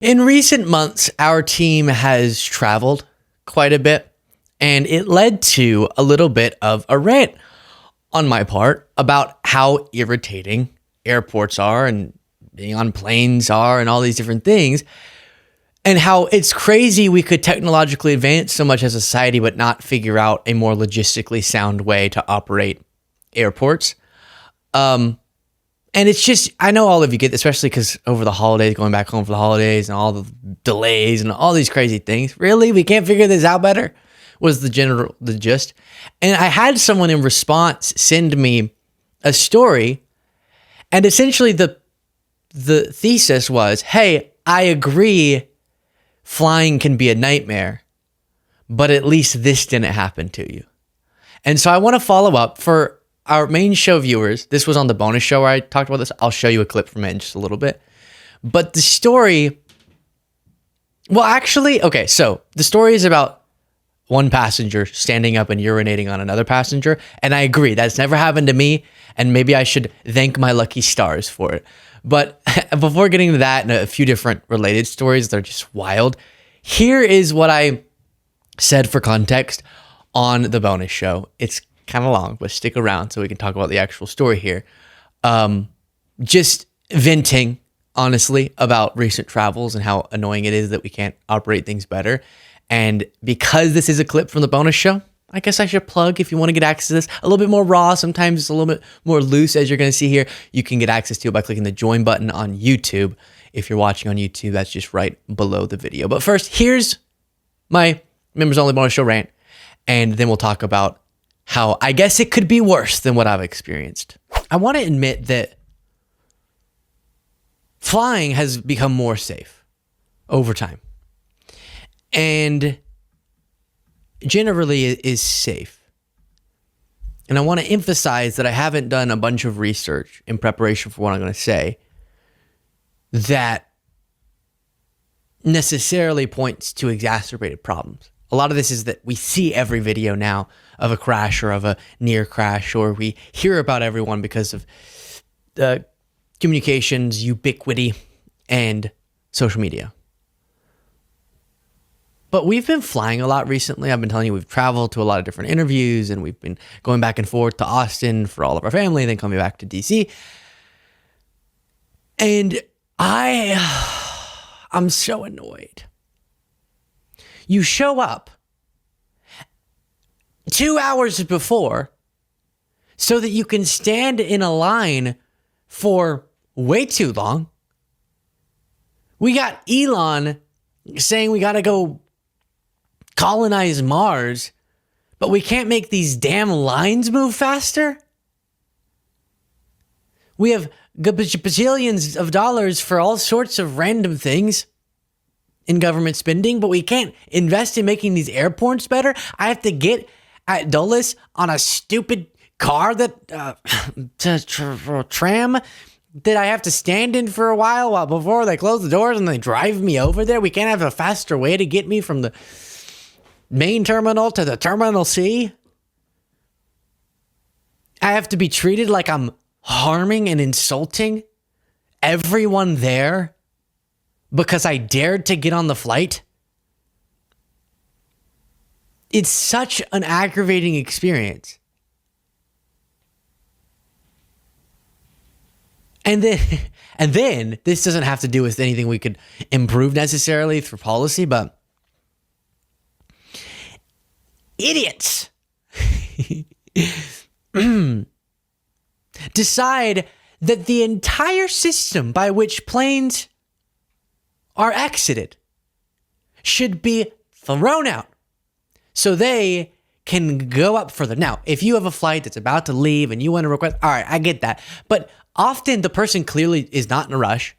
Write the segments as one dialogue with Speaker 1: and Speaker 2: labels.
Speaker 1: In recent months, our team has traveled quite a bit, and it led to a little bit of a rant on my part about how irritating airports are and being on planes are and all these different things, and how it's crazy we could technologically advance so much as a society but not figure out a more logistically sound way to operate airports. And it's just, I know all of you get, especially because over the holidays, going back home for the holidays and all the delays and all these crazy things. Really? We can't figure this out better? Was the gist. And I had someone in response send me a story. And essentially the thesis was, hey, I agree flying can be a nightmare, but at least this didn't happen to you. And so I want to follow up for our main show viewers. This was on the bonus show where I talked about this. I'll show you a clip from it in just a little bit. But the story, well, actually, okay, so the story is about one passenger standing up and urinating on another passenger. And I agree, that's never happened to me. And maybe I should thank my lucky stars for it. But before getting to that and a few different related stories, they're just wild. Here is what I said for context on the bonus show. It's kind of long, but stick around so we can talk about the actual story here. Just venting, honestly, about recent travels and how annoying it is that we can't operate things better. And because this is a clip from the bonus show, I guess I should plug, if you want to get access to this, a little bit more raw, sometimes it's a little bit more loose, as you're going to see here. You can get access to it by clicking the join button on YouTube. If you're watching on YouTube, that's just right below the video. But first, here's my members only bonus show rant, and then we'll talk about how I guess it could be worse than what I've experienced. I want to admit that flying has become more safe over time. And generally is safe. And I want to emphasize that I haven't done a bunch of research in preparation for what I'm going to say that necessarily points to exacerbated problems. A lot of this is that we see every video now of a crash or of a near crash, or we hear about everyone because of communications, ubiquity, and social media. But we've been flying a lot recently. I've been telling you we've traveled to a lot of different interviews, and we've been going back and forth to Austin for all of our family, then coming back to DC. And I'm so annoyed. You show up 2 hours before so that you can stand in a line for way too long. We got Elon saying we got to go colonize Mars, but we can't make these damn lines move faster. We have bajillions of dollars for all sorts of random things in government spending, but we can't invest in making these airports better. I have to get at Dulles on a stupid car that tram that I have to stand in for a while before they close the doors and they drive me over there. We can't have a faster way to get me from the main terminal to the terminal C. I have to be treated like I'm harming and insulting everyone there because I dared to get on the flight. It's such an aggravating experience. And then this doesn't have to do with anything we could improve necessarily through policy, but idiots decide that the entire system by which planes are exited should be thrown out so they can go up further. Now, if you have a flight that's about to leave and you want to request, all right, I get that. But often the person clearly is not in a rush,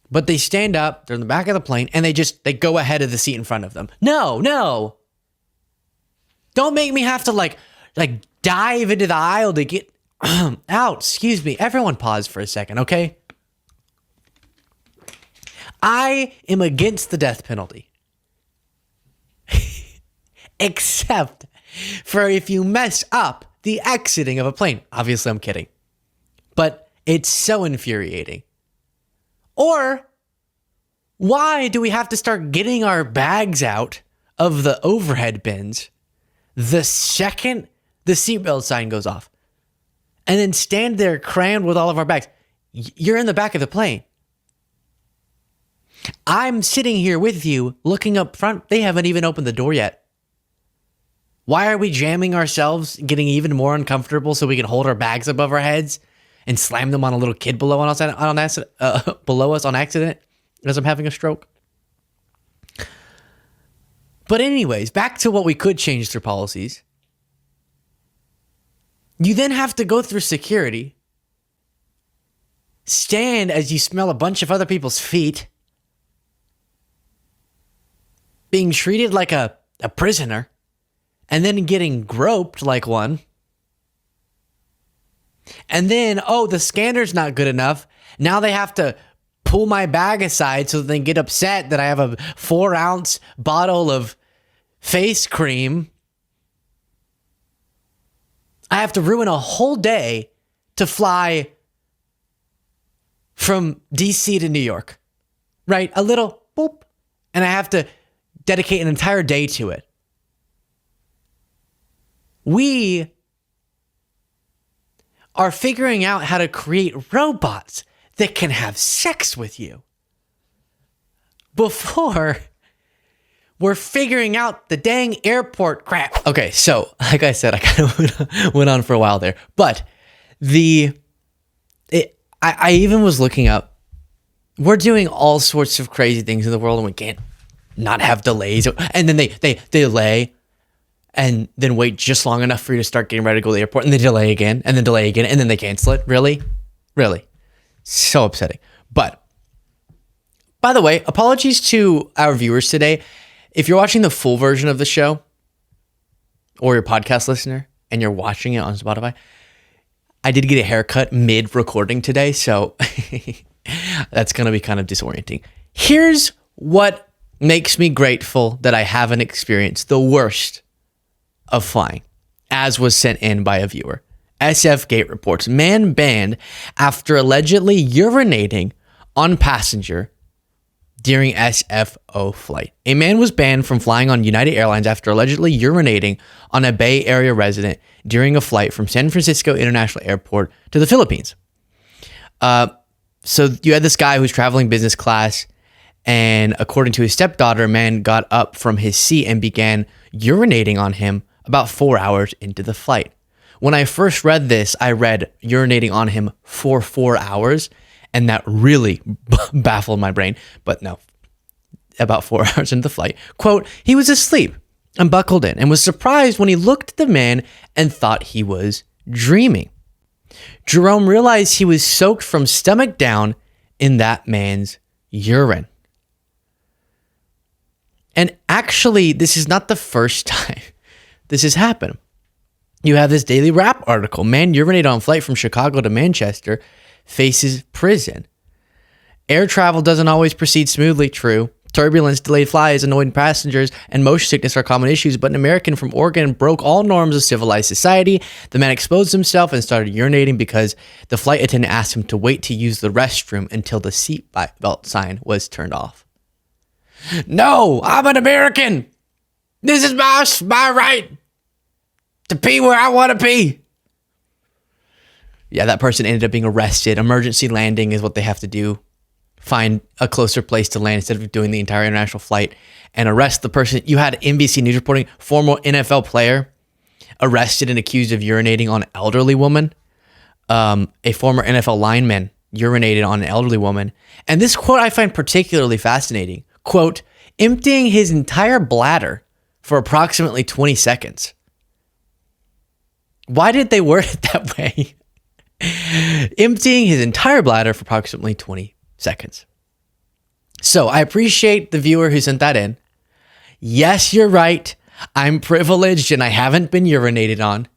Speaker 1: but they stand up, they're in the back of the plane, and they go ahead of the seat in front of them. No. Don't make me have to like dive into the aisle to get out. Excuse me. Everyone pause for a second, okay? I am against the death penalty. Except for if you mess up the exiting of a plane. Obviously, I'm kidding. But it's so infuriating. Or Why do we have to start getting our bags out of the overhead bins the second the seatbelt sign goes off? And then stand there crammed with all of our bags. You're in the back of the plane. I'm sitting here with you looking up front. They haven't even opened the door yet. Why are we jamming ourselves, getting even more uncomfortable so we can hold our bags above our heads and slam them on a little kid below us on accident as I'm having a stroke? But anyways, back to what we could change through policies. You then have to go through security, stand as you smell a bunch of other people's feet, being treated like a prisoner, and then getting groped like one. And then, the scanner's not good enough. Now they have to pull my bag aside so that they get upset that I have a 4-ounce bottle of face cream. I have to ruin a whole day to fly from DC to New York, right? A little boop. And I have to dedicate an entire day to it. We are figuring out how to create robots that can have sex with you before we're figuring out the dang airport crap. Okay, so like I said, I kind of went on for a while there, but I even was looking up. We're doing all sorts of crazy things in the world, and we can't not have delays. And then they delay, and then wait just long enough for you to start getting ready to go to the airport, and they delay again, and then they cancel it. Really? So upsetting. But by the way, apologies to our viewers today. If you're watching the full version of the show, or your podcast listener, and you're watching it on Spotify, I did get a haircut mid-recording today, so that's going to be kind of disorienting. Here's what makes me grateful that I haven't experienced the worst of flying, as was sent in by a viewer. SF Gate reports, man banned after allegedly urinating on passenger during SFO flight. A man was banned from flying on United Airlines after allegedly urinating on a Bay Area resident during a flight from San Francisco International Airport to the Philippines. So you had this guy who's traveling business class, and according to his stepdaughter, a man got up from his seat and began urinating on him about 4 hours into the flight. When I first read this, I read urinating on him for 4 hours, and that really baffled my brain. But no, about 4 hours into the flight. Quote, he was asleep and buckled in and was surprised when he looked at the man and thought he was dreaming. Jerome realized he was soaked from stomach down in that man's urine. And actually, this is not the first time this has happened. You have this Daily Wrap article. Man urinated on flight from Chicago to Manchester, faces prison. Air travel doesn't always proceed smoothly, true. Turbulence, delayed flights, annoying passengers, and motion sickness are common issues, but an American from Oregon broke all norms of civilized society. The man exposed himself and started urinating because the flight attendant asked him to wait to use the restroom until the seatbelt sign was turned off. No, I'm an American. This is my right to pee where I want to pee. Yeah, that person ended up being arrested. Emergency landing is what they have to do. Find a closer place to land instead of doing the entire international flight and arrest the person. You had NBC News reporting former NFL player arrested and accused of urinating on an elderly woman. A former NFL lineman urinated on an elderly woman. And this quote I find particularly fascinating. Quote, emptying his entire bladder for approximately 20 seconds. Why did they word it that way? Emptying his entire bladder for approximately 20 seconds. So I appreciate the viewer who sent that in. Yes, you're right. I'm privileged and I haven't been urinated on.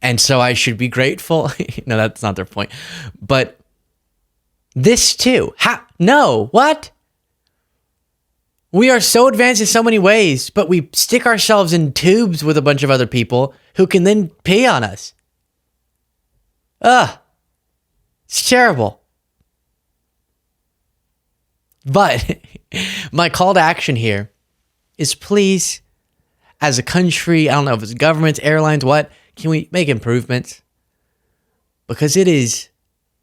Speaker 1: And so I should be grateful. No, that's not their point. But this too. No, what? We are so advanced in so many ways, but we stick ourselves in tubes with a bunch of other people who can then pee on us. Ugh. It's terrible. But my call to action here is please, as a country, I don't know if it's governments, airlines, what, can we make improvements? Because it is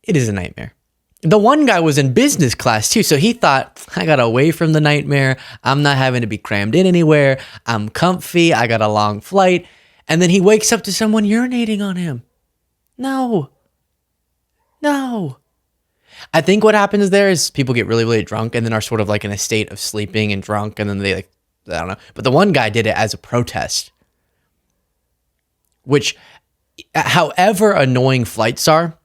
Speaker 1: a nightmare. The one guy was in business class too, so he thought, I got away from the nightmare. I'm not having to be crammed in anywhere. I'm comfy. I got a long flight. And then he wakes up to someone urinating on him. No. I think what happens there is people get really, really drunk and then are sort of like in a state of sleeping and drunk, and then they like, I don't know. But the one guy did it as a protest, which, however annoying flights are,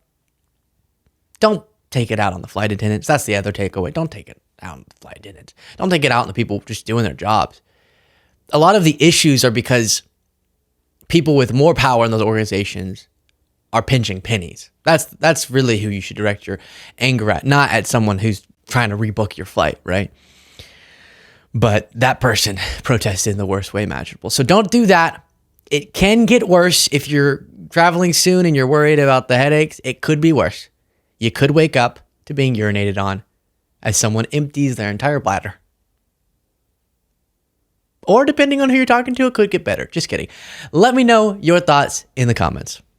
Speaker 1: don't take it out on the flight attendants. That's the other takeaway. Don't take it out on the flight attendants. Don't take it out on the people just doing their jobs. A lot of the issues are because people with more power in those organizations are pinching pennies. That's really who you should direct your anger at, not at someone who's trying to rebook your flight, right? But that person protested in the worst way imaginable. So don't do that. It can get worse if you're traveling soon and you're worried about the headaches. It could be worse. You could wake up to being urinated on as someone empties their entire bladder. Or depending on who you're talking to, it could get better. Just kidding. Let me know your thoughts in the comments.